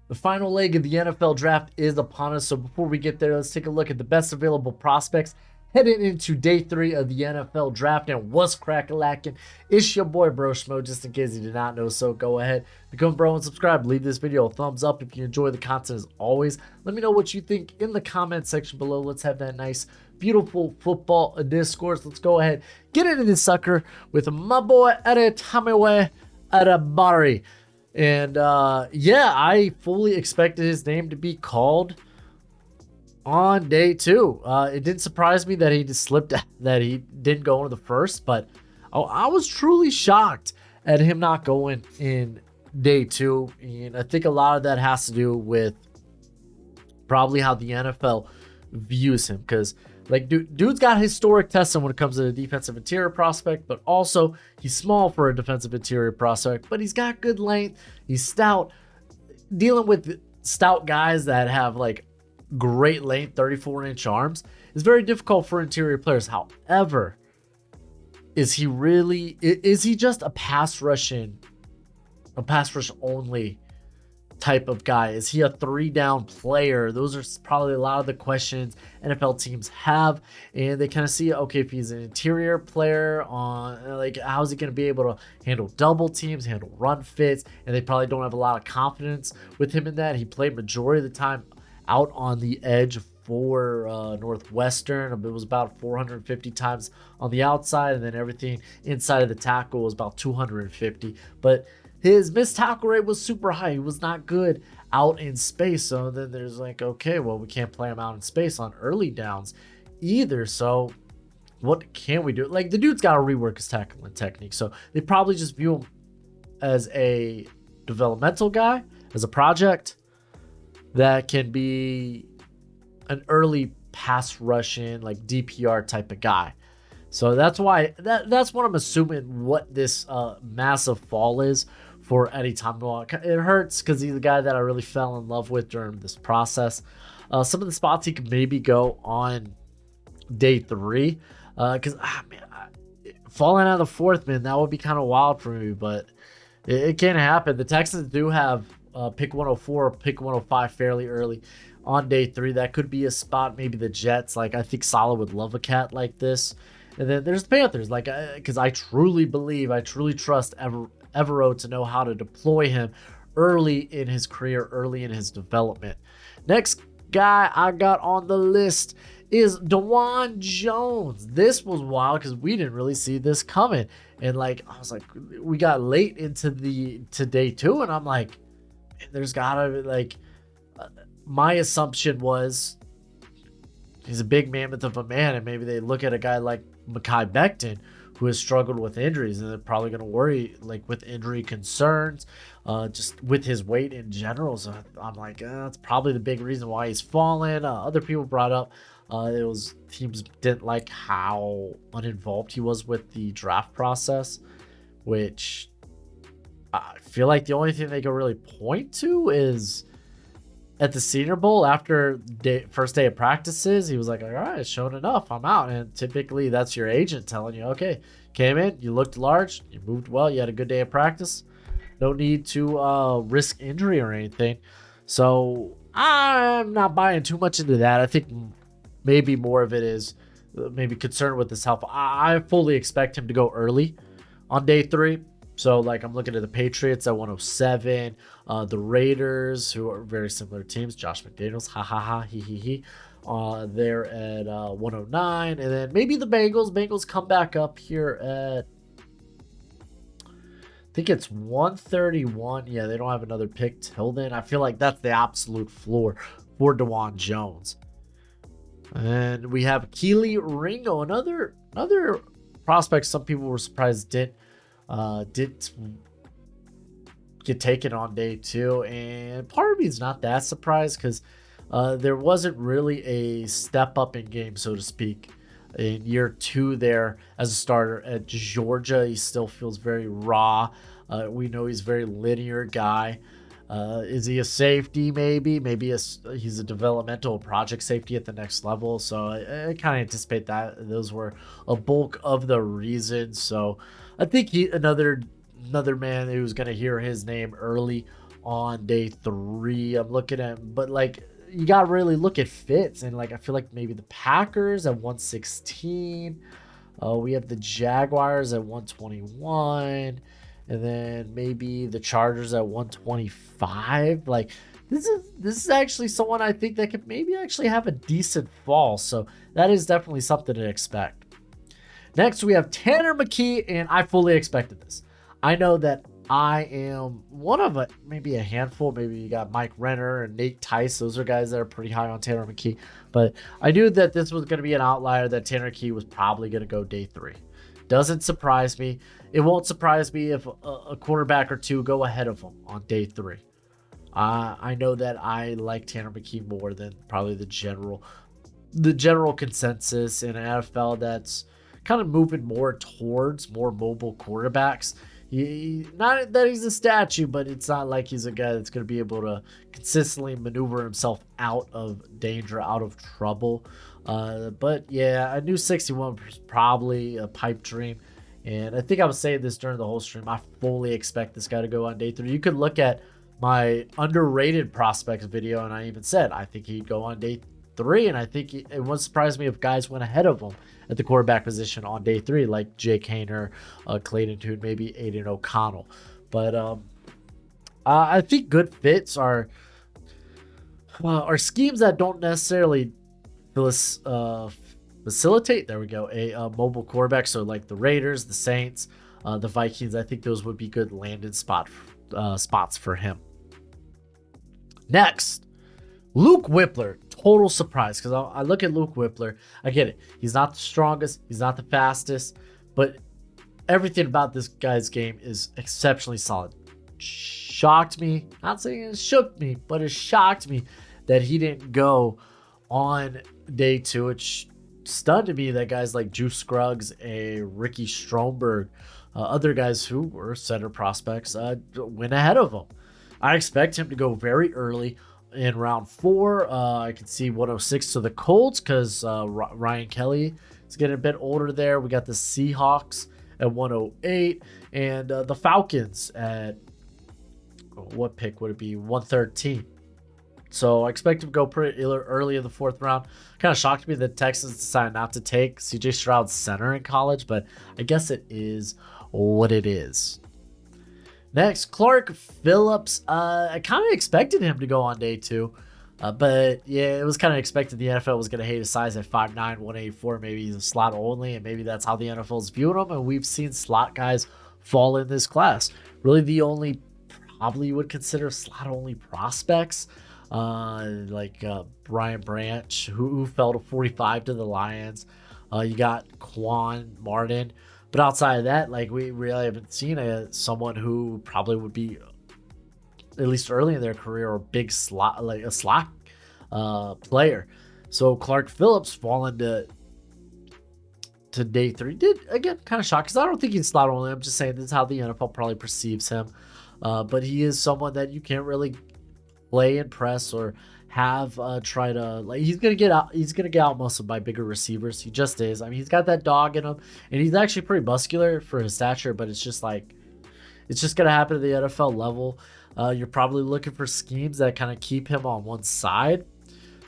The final leg of the NFL draft is upon us. So before we get there, let's take a look at the best available prospects heading into day 3 of the NFL draft. And what's crack-a-lackin'? It's your boy Broshmo, just in case you did not know. So go ahead, become a bro and subscribe. Leave this video a thumbs up if you enjoy the content as always. Let me know what you think in the comment section below. Let's have that nice, beautiful football discourse. Let's go ahead, get into this sucker with my boy Adetomiwa Adebawore. And yeah, I fully expected his name to be called on day 2. It didn't surprise me that he just slipped, that he didn't go into the first, but I was truly shocked at him not going in day 2. And I think a lot of that has to do with probably how the NFL views him, because like dude's got historic testing when it comes to the defensive interior prospect, but also he's small for a defensive interior prospect, but he's got good length. He's stout. Dealing with stout guys that have like great length, 34-inch arms is very difficult for interior players. However, is he just a pass rush only type of guy? Is he a 3-down player? Those are probably a lot of the questions NFL teams have, and they kind of see, okay, if he's an interior player, on like how's he going to be able to handle double teams, handle run fits, and they probably don't have a lot of confidence with him in that. He played majority of the time out on the edge for Northwestern. It was about 450 times on the outside, and then everything inside of the tackle was about 250, but his missed tackle rate was super high. He was not good out in space. So then there's like, okay, well, we can't play him out in space on early downs either. So what can we do? Like, the dude's got to rework his tackling technique. So they probably just view him as a developmental guy, as a project that can be an early pass rushing, like DPR type of guy. So that's why that's what I'm assuming what this massive fall is for Adetomiwa. It hurts because he's the guy that I really fell in love with during this process. Some of the spots he could maybe go on day 3, because falling out of the 4th, man, that would be kind of wild for me, but it can't happen. The Texans do have pick 104, pick 105 fairly early on day 3. That could be a spot. Maybe the Jets. Like, I think Saleh would love a cat like this. And then there's the Panthers, like, because I truly believe, I truly trust Evero to know how to deploy him early in his career, early in his development. Next guy I got on the list is DeJuan Jones. This was wild because we didn't really see this coming. And like, I was like, we got late into day 2, and I'm like, there's gotta be, like, my assumption was he's a big mammoth of a man, and maybe they look at a guy like McKee, who has struggled with injuries, and they're probably going to worry, like, with injury concerns, just with his weight in general. So I'm like, that's probably the big reason why he's fallen. Other people brought up it was teams didn't like how uninvolved he was with the draft process, which I feel like the only thing they can really point to is at the Senior Bowl, after first day of practices, he was like, all right, it's shown enough, I'm out. And typically that's your agent telling you, okay, came in, you looked large, you moved well, you had a good day of practice, no need to risk injury or anything. So I'm not buying too much into that. I think maybe more of it is maybe concerned with his health. I fully expect him to go early on day 3. So, like, I'm looking at the Patriots at 107, the Raiders, who are very similar teams, Josh McDaniels, ha ha ha, he he he, they're at 109, and then maybe the Bengals come back up here at, I think it's 131. Yeah, they don't have another pick till then. I feel like that's the absolute floor for DeJuan Jones. And we have Keeley Ringo, another prospect some people were surprised didn't get taken on day 2, and part of me is not that surprised because there wasn't really a step up in game, so to speak, in year 2 there as a starter at Georgia. He still feels very raw. We know he's a very linear guy. Is he a safety? Maybe he's a developmental project safety at the next level. So I kind of anticipate that those were a bulk of the reasons. So I think another man who's going to hear his name early on day 3. I'm looking at, but like you got to really look at fits, and like I feel like maybe the Packers at 116. We have the Jaguars at 121, and then maybe the Chargers at 125. Like this is actually someone I think that could maybe actually have a decent fall. So that is definitely something to expect. Next, we have Tanner McKee, and I fully expected this. I know that I am one of maybe a handful. Maybe you got Mike Renner and Nate Tice. Those are guys that are pretty high on Tanner McKee. But I knew that this was going to be an outlier, that Tanner McKee was probably going to go day 3. Doesn't surprise me. It won't surprise me if a quarterback or two go ahead of him on day 3. I know that I like Tanner McKee more than probably the general consensus in NFL that's kind of moving more towards more mobile quarterbacks. Not that he's a statue, but it's not like he's a guy that's going to be able to consistently maneuver himself out of danger, out of trouble. But yeah, I knew 61 was probably a pipe dream. And I think I was saying this during the whole stream. I fully expect this guy to go on day 3. You could look at my underrated prospects video, and I even said I think he'd go on day 3. And I think it wouldn't surprise me if guys went ahead of him at the quarterback position on day 3, like Jake Haener, Clayton Tune, maybe Aiden O'Connell. But I think good fits are schemes that don't necessarily facilitate. There we go, a mobile quarterback. So like the Raiders, the Saints, the Vikings. I think those would be good landing spots for him. Next, Luke Whippler. Total surprise, because I look at Luke Whippler. I get it. He's not the strongest. He's not the fastest. But everything about this guy's game is exceptionally solid. Shocked me. Not saying it shook me, but it shocked me that he didn't go on day 2. It stunned me that guys like Juice Scruggs, Ricky Stromberg, other guys who were center prospects went ahead of him. I expect him to go very early. In round 4, I can see 106 to the Colts because Ryan Kelly is getting a bit older there. We got the Seahawks at 108 and the Falcons at, what pick would it be? 113. So I expect him to go pretty early in the 4th round. Kind of shocked me that Texans decided not to take CJ Stroud center in college, but I guess it is what it is. Next, Clark Phillips. I kind of expected him to go on day 2. But yeah, it was kind of expected the NFL was going to hate his size at 5'9", 184. Maybe he's a slot only, and maybe that's how the NFL's viewing him. And we've seen slot guys fall in this class. Really the only probably you would consider slot only prospects, like Brian Branch, who fell to 45 to the Lions. You got Quan Martin. But outside of that, like we really haven't seen someone who probably would be, at least early in their career, a big slot, like a slot player. So Clark Phillips falling to day 3 did, again, kind of shocked, because I don't think he's slot only. I'm just saying this is how the NFL probably perceives him. But he is someone that you can't really play and press or have try to, like, he's gonna get out muscled by bigger receivers. He just is. I mean, he's got that dog in him, and he's actually pretty muscular for his stature, but it's just like, it's just gonna happen at the NFL level. You're probably looking for schemes that kind of keep him on one side,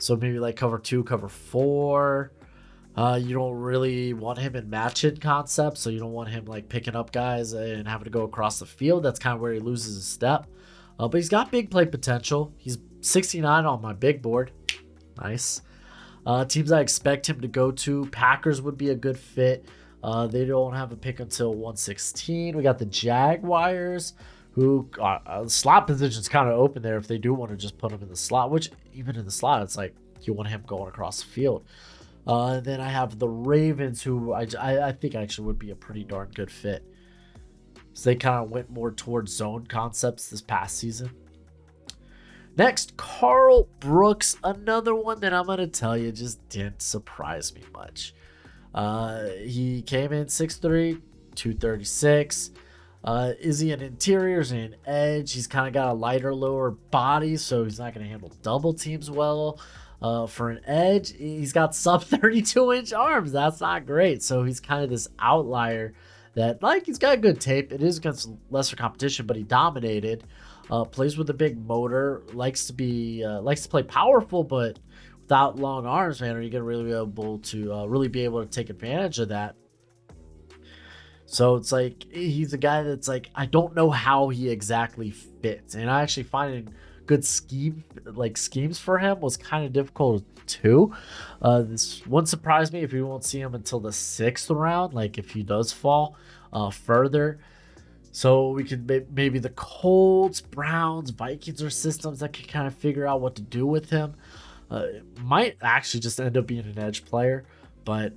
so maybe like cover 2, cover 4. You don't really want him in match-in concepts, so you don't want him like picking up guys and having to go across the field. That's kind of where he loses his step. But he's got big play potential. He's 69 on my big board. Nice. Teams I expect him to go to, Packers would be a good fit. They don't have a pick until 116. We got the Jaguars, who slot position's kind of open there if they do want to just put him in the slot, which even in the slot, it's like you want him going across the field. And then I have the Ravens, who I think actually would be a pretty darn good fit. So they kind of went more towards zone concepts this past season. Next, Earl Brooks, another one that I'm going to tell you just didn't surprise me much. He came in 6'3", 236. Is he an interior? Is he an edge? He's kind of got a lighter lower body, so he's not going to handle double teams well. For an edge, he's got sub 32-inch arms. That's not great. So he's kind of this outlier that, like, he's got good tape. It is against lesser competition, but he dominated. Plays with a big motor, likes to play powerful, but without long arms, man, are you gonna really be able to take advantage of that? So it's like he's a guy that's like, I don't know how he exactly fits, and I actually finding good schemes for him was kind of difficult too. This wouldn't surprise me if we won't see him until the 6th round, like if he does fall further. So we could maybe the Colts, Browns, Vikings are systems that can kind of figure out what to do with him. Might actually just end up being an edge player, but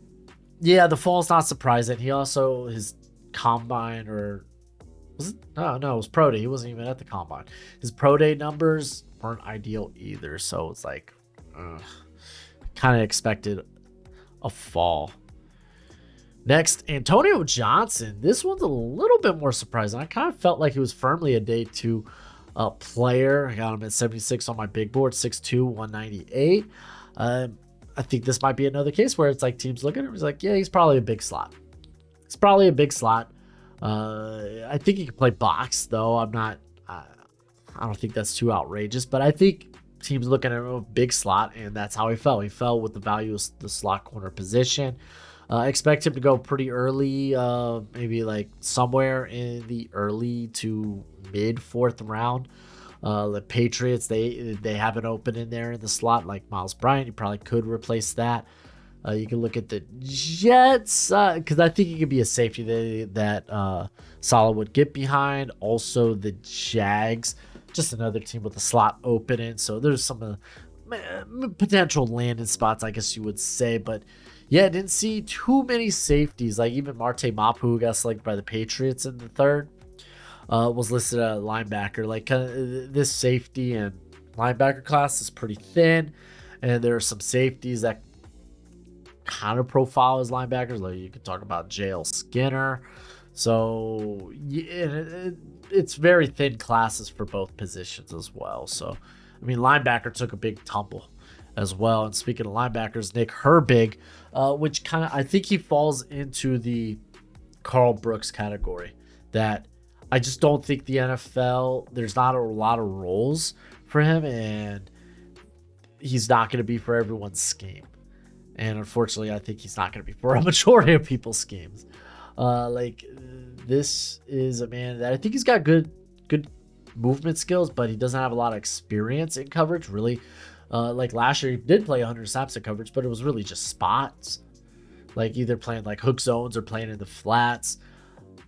yeah, the fall's not surprising. He also his combine or was it? No, it was pro day. He wasn't even at the combine. His pro day numbers weren't ideal either, so it's like kind of expected a fall. Next, Antonio Johnson. This one's a little bit more surprising. I kind of felt like he was firmly a day 2 player. I got him at 76 on my big board, 6'2", 198. I think this might be another case where it's like teams look at him, he's like, yeah, he's probably a big slot. He's probably a big slot. I think he can play box, though. I don't think that's too outrageous, but I think teams looking at him a big slot, and that's how he fell. He fell with the value of the slot corner position. I expect him to go pretty early, maybe like somewhere in the early to mid 4th round. The Patriots, they have an open in there in the slot, like Miles Bryant. You probably could replace that. You can look at the Jets, because I think he could be a safety that Saleh would get behind. Also, the Jags, just another team with a slot opening. So there's some potential landing spots, I guess you would say. But yeah, didn't see too many safeties. Like even Marte Mapu, who got selected by the Patriots in the 3rd, was listed as a linebacker. Like this safety and linebacker class is pretty thin, and there are some safeties that kind of profile as linebackers. Like you could talk about JL Skinner. So yeah, it's very thin classes for both positions as well. So I mean, linebacker took a big tumble as well. And speaking of linebackers, Nick Herbig, which kind of, I think he falls into the Earl Brooks category, that I just don't think the NFL, there's not a lot of roles for him, and he's not going to be for everyone's scheme. And unfortunately, I think he's not going to be for a majority of people's schemes. This is a man that I think he's got good movement skills, but he doesn't have a lot of experience in coverage, really. Like last year, he did play 100 snaps in coverage, but it was really just spots. Like either playing like hook zones or playing in the flats.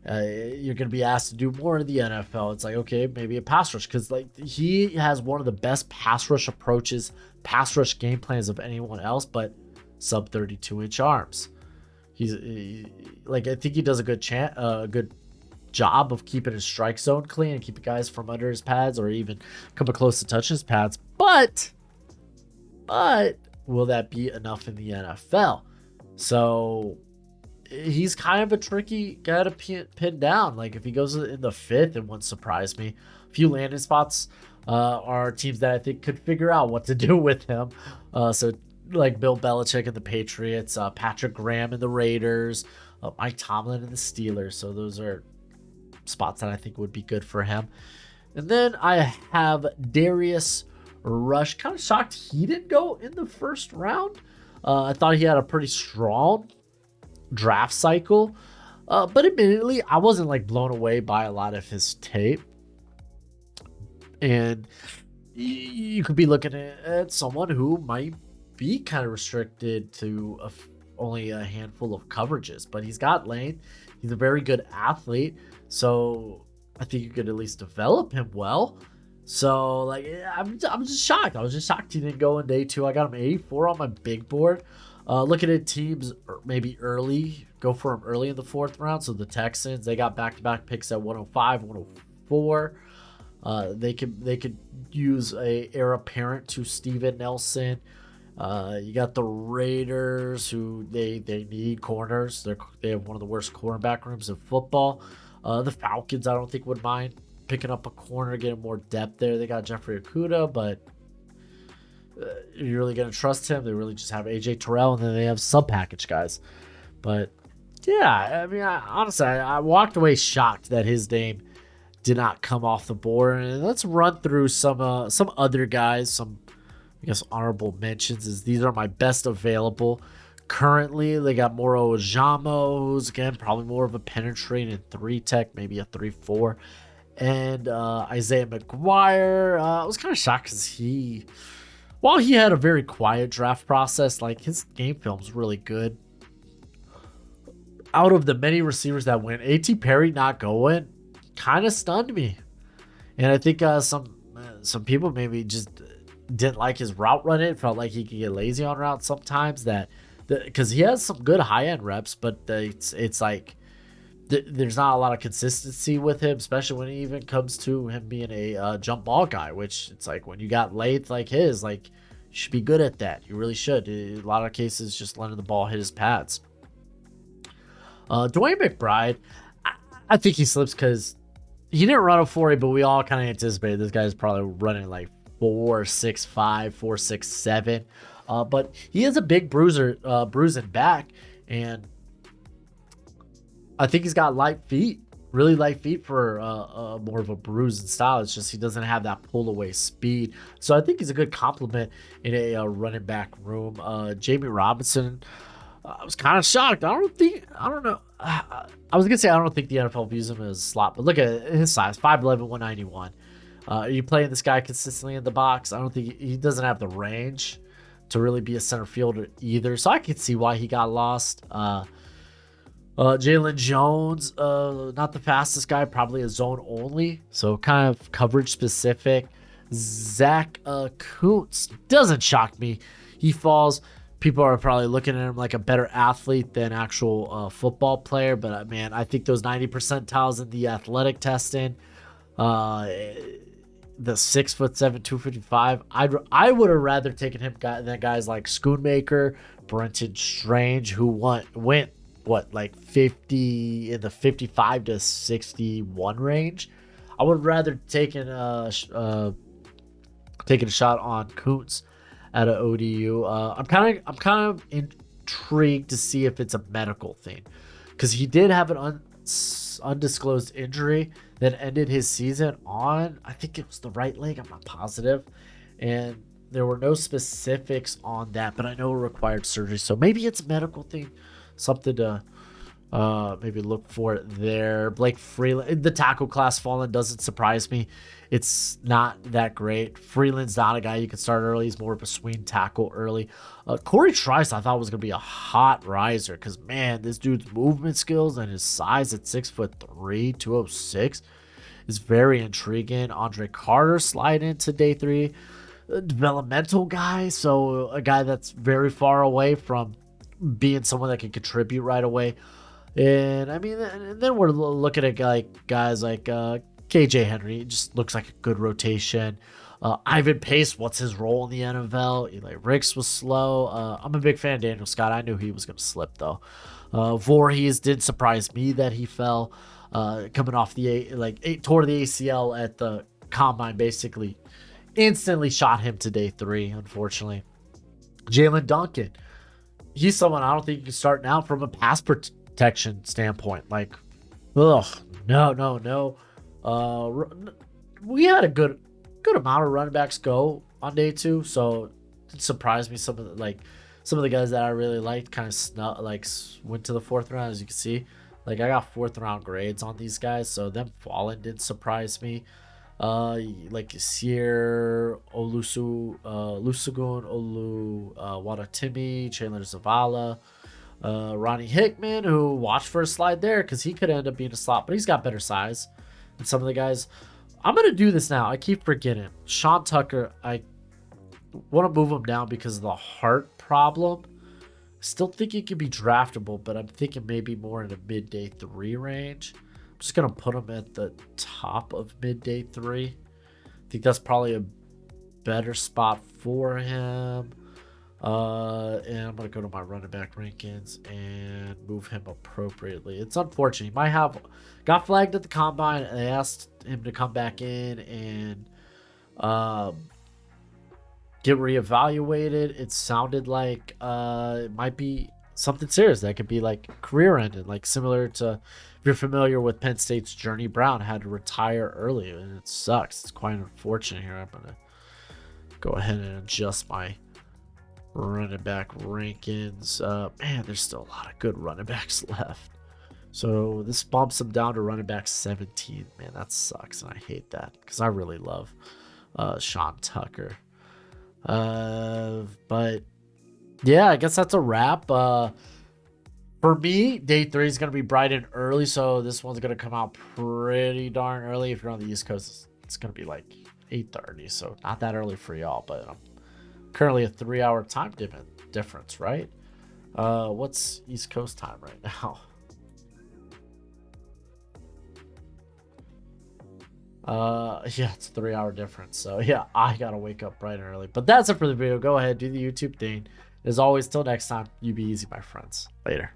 You're going to be asked to do more in the NFL. It's like, okay, maybe a pass rush, because like he has one of the best pass rush approaches, pass rush game plans of anyone else, but sub 32-inch arms. I think he does a good job of keeping his strike zone clean and keeping guys from under his pads or even coming close to touching his pads. But will that be enough in the NFL? So he's kind of a tricky guy to pin down. Like if he goes in the 5th, it wouldn't surprise me. A few landing spots are teams that I think could figure out what to do with him. So like Bill Belichick and the Patriots, Patrick Graham and the Raiders, Mike Tomlin and the Steelers. So those are spots that I think would be good for him. And then I have Darius Rush. Kind of shocked he didn't go in the 1st round. I thought he had a pretty strong draft cycle, but admittedly, I wasn't like blown away by a lot of his tape. And you could be looking at someone who might be kind of restricted to only a handful of coverages, but he's got length. He's a very good athlete, so I think you could at least develop him well. So like I'm just shocked. I was just shocked he didn't go in day 2. I got him 84 on my big board. Looking at teams maybe early, go for him early in the 4th round. So the Texans, they got back-to-back picks at 105, 104. They could use a heir apparent to Steven Nelson. You got the Raiders, who they need corners. They have one of the worst cornerback rooms in football. The Falcons, I don't think would mind picking up a corner, getting more depth there. They got Jeffrey Okudah, but you're really going to trust him? They really just have AJ Terrell, and then they have sub-package guys. But yeah, I mean, honestly, I walked away shocked that his name did not come off the board. And let's run through some other guys, some I guess honorable mentions. Is these are my best available currently. They got Moro Ojamo, who's again probably more of a penetrating 3-tech, maybe a 3-4. And Isaiah McGuire. I was kind of shocked because while he had a very quiet draft process, like his game film's really good. Out of the many receivers that went, A.T. Perry not going kind of stunned me. And I think some people maybe just didn't like his route running. Felt like he could get lazy on routes sometimes. Because he has some good high end reps, but it's like there's not a lot of consistency with him, especially when it even comes to him being a jump ball guy. Which it's like when you got length like his, like you should be good at that. You really should. In a lot of cases, just letting the ball hit his pads. Dwayne McBride, I think he slips because he didn't run a 40, but we all kind of anticipated this guy's probably running like 4.65, 4.67. But he is a big bruising back, and I think he's got light feet, really light feet for more of a bruising style. It's just he doesn't have that pull away speed. So I think he's a good complement in a running back room. Jamie Robinson, I was kind of shocked. I don't know. I was gonna say I don't think the NFL views him as a slot, but look at his size, 5'11", 191. Are you playing this guy consistently in the box? I don't think he doesn't have the range to really be a center fielder either. So I can see why he got lost. Jalen Jones, not the fastest guy, probably a zone only, so kind of coverage specific. Zach Kuntz doesn't shock me. He falls. People are probably looking at him like a better athlete than actual football player, but man, I think those 90 percentiles in the athletic testing, the 6'7", 255, I would have rather taken him than guys like Schoonmaker, Brenton Strange, who went what, like 50 in the 55 to 61 range. I would have rather taken a shot on Kuntz at an ODU. I'm kind of intrigued to see if it's a medical thing, because he did have an undisclosed injury that ended his season on, I think it was the right leg, I'm not positive, and there were no specifics on that, but I know it required surgery, so maybe it's a medical thing, something to maybe look for it there. Blake Freeland, the tackle class fallen doesn't surprise me. It's not that great. Freeland's not a guy you can start early. He's more of a swing tackle early. Corey Trice, I thought was going to be a hot riser, because, man, this dude's movement skills and his size at 6'3", 206 is very intriguing. Andre Carter slide into day 3. A developmental guy, so a guy that's very far away from being someone that can contribute right away. And I mean, and then we're looking at guys like KJ Henry. It just looks like a good rotation. Ivan Pace, what's his role in the NFL? Eli Ricks was slow. I'm a big fan of Daniel Scott. I knew he was going to slip, though. Voorhees did surprise me that he fell, coming off tore the ACL at the combine, basically instantly shot him to day 3, unfortunately. Jalen Duncan, he's someone I don't think you can start now from a pass protection standpoint. Like, no. We had a good amount of running backs go on day 2, so it surprised me. Some of the guys that I really liked kind of went to the 4th round, as you can see. Like, I got 4th round grades on these guys, so them falling didn't surprise me. Like Sier, Lusugun, Wadatimi, Chandler Zavala, Ronnie Hickman, who watched for a slide there because he could end up being a slot, but he's got better size than some of the guys. I'm going to do this now. I keep forgetting. Sean Tucker, I want to move him down because of the heart problem. Still think he could be draftable, but I'm thinking maybe more in the mid-day 3 range. I'm just going to put him at the top of mid-day 3. I think that's probably a better spot for him. And I'm going to go to my running back rankings and move him appropriately. It's unfortunate. He might have got flagged at the combine, and they asked him to come back in and get reevaluated. It sounded like it might be something serious that could be like career ending, like similar to if you're familiar with Penn State's Journey Brown had to retire early, and it sucks. It's quite unfortunate here. I'm gonna go ahead and adjust my running back rankings. Man, there's still a lot of good running backs left. So this bumps him down to running back 17. Man, that sucks, and I hate that because I really love Sean Tucker. But yeah, I guess that's a wrap. For me, day 3 is going to be bright and early, so this one's going to come out pretty darn early. If you're on the East Coast, it's going to be like 8:30, so not that early for y'all, but I'm currently a 3-hour time difference, right? What's East Coast time right now? Yeah, it's a 3-hour difference, so yeah, I gotta wake up bright and early. But that's it for the video. Go ahead, do the YouTube thing. As always, till next time, you be easy, my friends. Later.